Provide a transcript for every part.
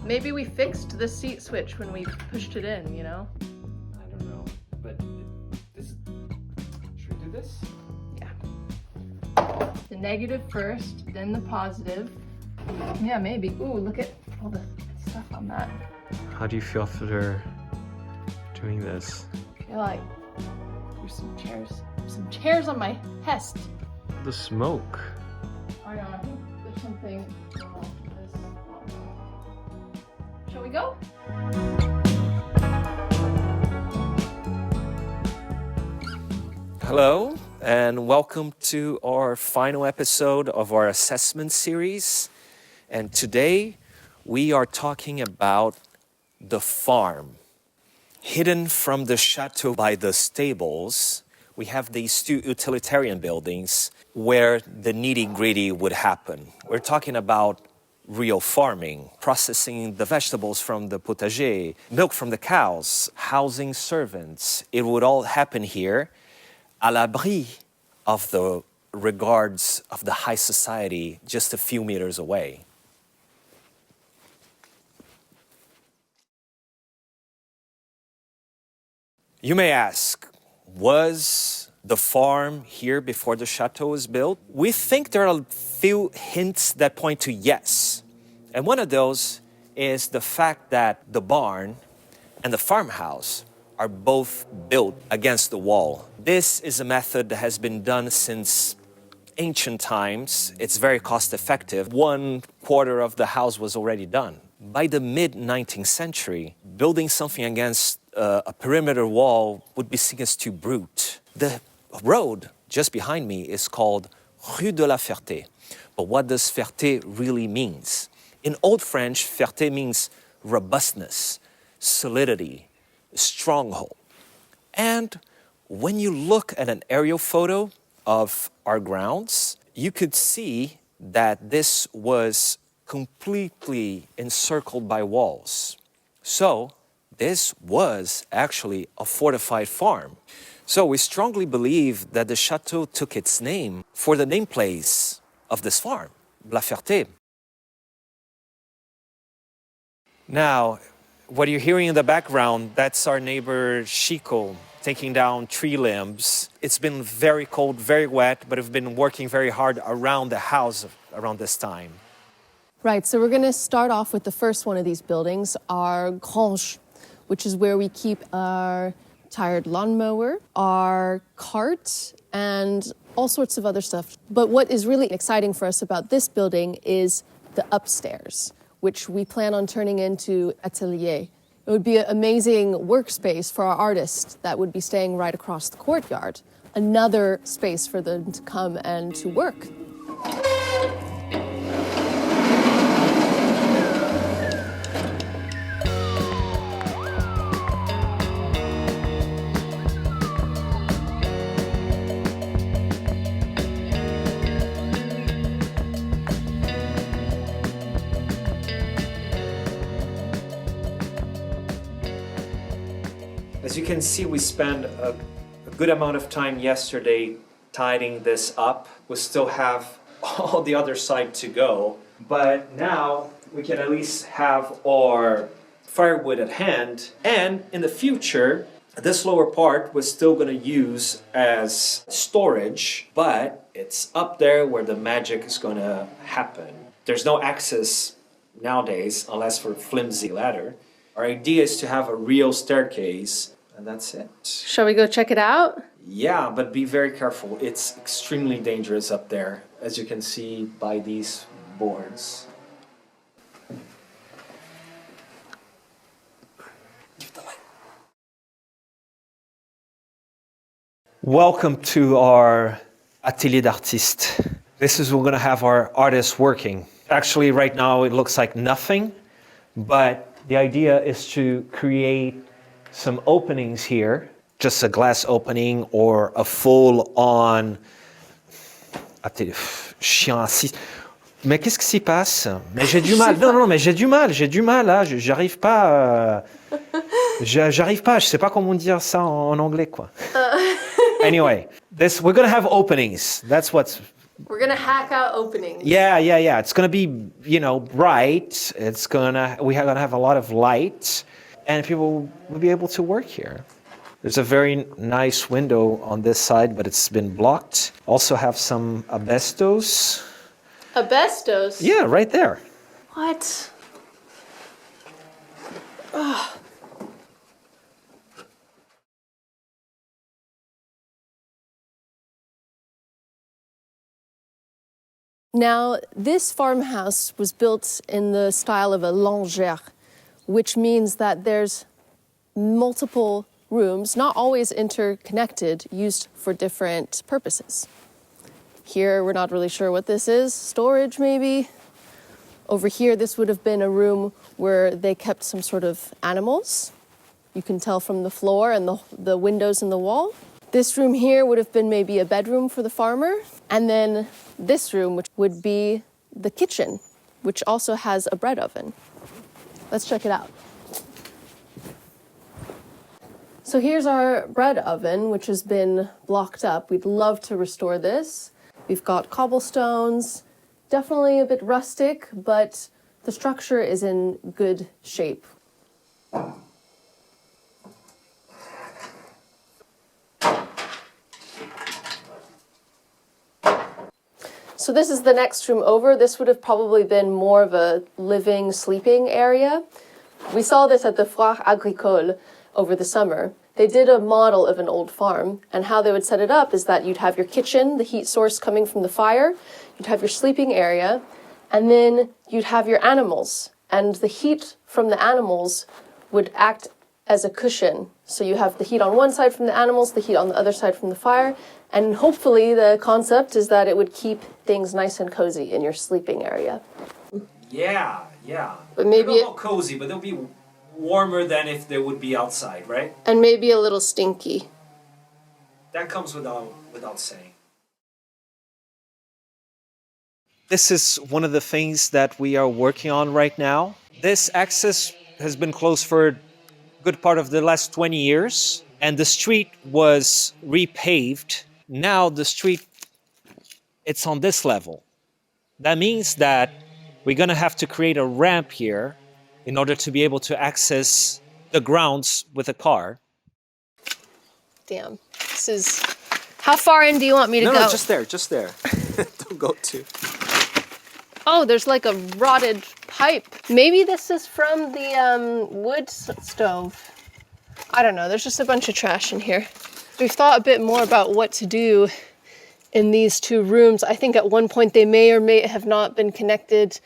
Maybe we fixed the seat switch when we pushed it in, you know? I don't know, but this. Should we do this? Yeah. The negative first, then the positive. Yeah, maybe. Ooh, look at all the stuff on that. How do you feel after doing this? I feel like there's some chairs on my hest. The smoke. I know, I think there's something wrong with this. Shall we go? Hello, and welcome to our final episode of our assessment series. And today we are talking about the farm. Hidden from the chateau by the stables, we have these two utilitarian buildings where the nitty-gritty would happen. We're talking about real farming, processing the vegetables from the potager, milk from the cows, housing servants. It would all happen here, à l'abri of the regards of the high society just a few meters away. You may ask, was the farm here before the chateau was built? We think there are a few hints that point to yes. And one of those is the fact that the barn and the farmhouse are both built against the wall. This is a method that has been done since ancient times. It's very cost effective. 1/4 of the house was already done. By the mid-19th century, building something against a perimeter wall would be seen as too brute. The road just behind me is called Rue de la Ferté. But what does Ferté really means? In Old French, Ferté means robustness, solidity, stronghold. And when you look at an aerial photo of our grounds, you could see that this was completely encircled by walls. So this was actually a fortified farm. So we strongly believe that the chateau took its name for the name place of this farm, La Ferté. Now, what you're hearing in the background, that's our neighbor Chico taking down tree limbs. It's been very cold, very wet, but we've been working very hard around the house around this time. Right, so we're going to start off with the first one of these buildings, our grange, which is where we keep our tired lawnmower, our cart, and all sorts of other stuff. But what is really exciting for us about this building is the upstairs, which we plan on turning into atelier. It would be an amazing workspace for our artists that would be staying right across the courtyard. Another space for them to come and to work. As you can see, we spent a good amount of time yesterday tidying this up. We still have all the other side to go, but now we can at least have our firewood at hand. And in the future, this lower part we're still going to use as storage, but it's up there where the magic is going to happen. There's no access nowadays unless for a flimsy ladder. Our idea is to have a real staircase, and that's it. Shall we go check it out? Yeah, but be very careful. It's extremely dangerous up there, as you can see by these boards. Welcome to our atelier d'artiste. This is where we're going to have our artists working. Actually, right now it looks like nothing, but the idea is to create some openings here, just a glass opening or a full-on... Chien assis. Mais qu'est-ce qui s'y passe? Mais j'ai du mal. Non, mais j'ai du mal là. J'arrive pas. J'arrive pas. Je sais pas comment dire ça en anglais, quoi. Anyway, we're gonna have openings. That's what's We're gonna hack out openings. Yeah. It's gonna be, bright. We're gonna have a lot of light, and people will be able to work here. There's a very nice window on this side, but it's been blocked. Also have some asbestos. Asbestos? Yeah, right there. What? Ugh. Now, this farmhouse was built in the style of a longère, which means that there's multiple rooms, not always interconnected, used for different purposes. Here, we're not really sure what this is. Storage, maybe. Over here, this would have been a room where they kept some sort of animals. You can tell from the floor and the windows in the wall. This room here would have been maybe a bedroom for the farmer. And then this room, which would be the kitchen, which also has a bread oven. Let's check it out. So here's our bread oven, which has been blocked up. We'd love to restore this. We've got cobblestones, definitely a bit rustic, but the structure is in good shape. So this is the next room over. This would have probably been more of a living, sleeping area. We saw this at the Foire Agricole over the summer. They did a model of an old farm, and how they would set it up is that you'd have your kitchen, the heat source coming from the fire, you'd have your sleeping area, and then you'd have your animals. And the heat from the animals would act as a cushion. So you have the heat on one side from the animals, the heat on the other side from the fire, and hopefully the concept is that it would keep things nice and cozy in your sleeping area. Yeah. But maybe not cozy, but they'll be warmer than if they would be outside, right? And maybe a little stinky. That comes without saying. This is one of the things that we are working on right now. This access has been closed for a good part of the last 20 years, and the street was repaved. Now the street, it's on this level. That means that we're going to have to create a ramp here in order to be able to access the grounds with a car. Damn. This is... How far in do you want me to go? No, just there. Don't go too. Oh, there's like a rotted pipe. Maybe this is from the wood stove. I don't know. There's just a bunch of trash in here. We've thought a bit more about what to do in these two rooms. I think at one point they may or may have not been connected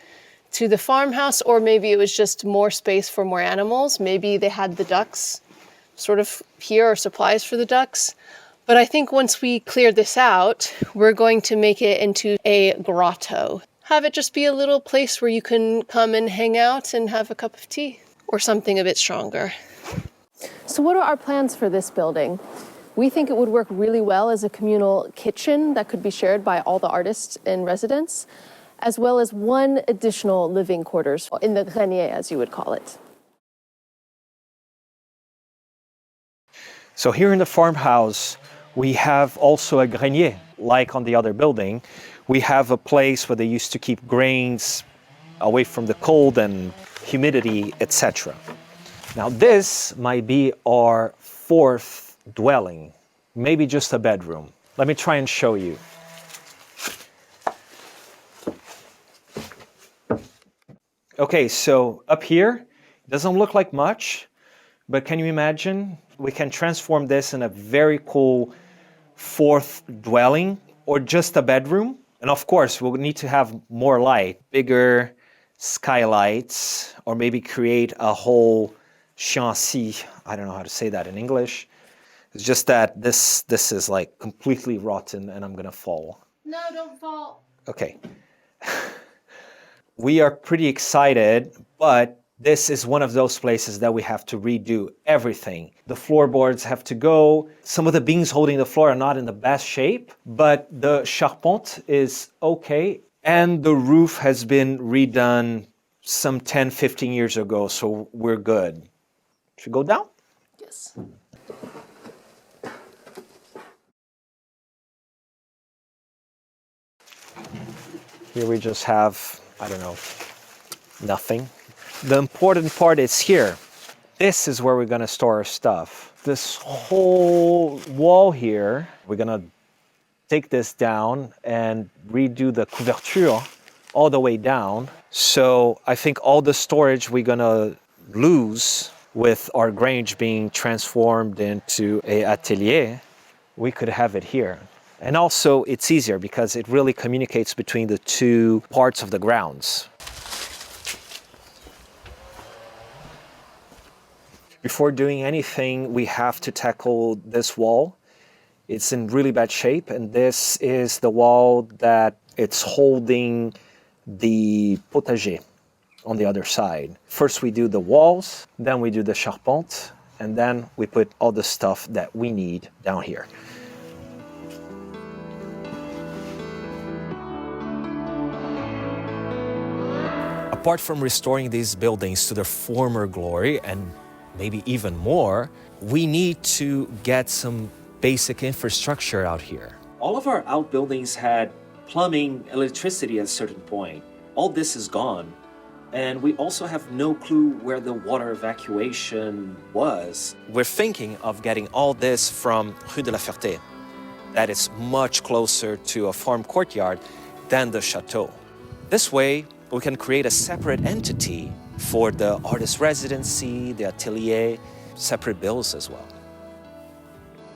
to the farmhouse, or maybe it was just more space for more animals. Maybe they had the ducks sort of here, or supplies for the ducks. But I think once we clear this out, we're going to make it into a grotto. Have it just be a little place where you can come and hang out and have a cup of tea, or something a bit stronger. So what are our plans for this building? We think it would work really well as a communal kitchen that could be shared by all the artists in residence, as well as one additional living quarters in the grenier, as you would call it. So here in the farmhouse, we have also a grenier, like on the other building. We have a place where they used to keep grains away from the cold and humidity, etc. Now this might be our fourth dwelling, maybe just a bedroom. Let me try and show you. Okay, so up here, it doesn't look like much, but can you imagine? We can transform this in a very cool fourth dwelling or just a bedroom. And of course, we'll need to have more light, bigger skylights, or maybe create a whole chassis. I don't know how to say that in English. It's just that this is like completely rotten and I'm gonna fall. No, don't fall. Okay. We are pretty excited, but this is one of those places that we have to redo everything. The floorboards have to go. Some of the beams holding the floor are not in the best shape, but the charpente is okay. And the roof has been redone some 10, 15 years ago, so we're good. Should we go down? Yes. Here we just have, I don't know, nothing. The important part is here. This is where we're gonna store our stuff. This whole wall here, we're gonna take this down and redo the couverture all the way down. So I think all the storage we're gonna lose with our grange being transformed into an atelier, we could have it here. And also it's easier because it really communicates between the two parts of the grounds. Before doing anything, we have to tackle this wall. It's in really bad shape, and this is the wall that it's holding the potager on the other side. First we do the walls, then we do the charpente, and then we put all the stuff that we need down here. Apart from restoring these buildings to their former glory, and maybe even more, we need to get some basic infrastructure out here. All of our outbuildings had plumbing, electricity at a certain point. All this is gone. And we also have no clue where the water evacuation was. We're thinking of getting all this from Rue de la Ferté. That is much closer to a farm courtyard than the chateau. This way, we can create a separate entity for the artist residency, the atelier, separate bills as well.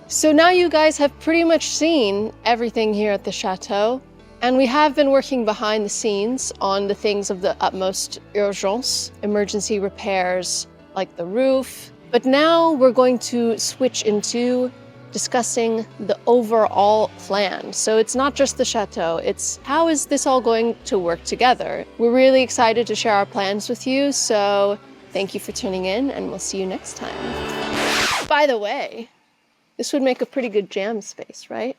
So now you guys have pretty much seen everything here at the chateau, and we have been working behind the scenes on the things of the utmost urgence, emergency repairs like the roof. But now we're going to switch into discussing the overall plan. So it's not just the chateau, it's how is this all going to work together? We're really excited to share our plans with you, so thank you for tuning in, and we'll see you next time. By the way, this would make a pretty good jam space, right?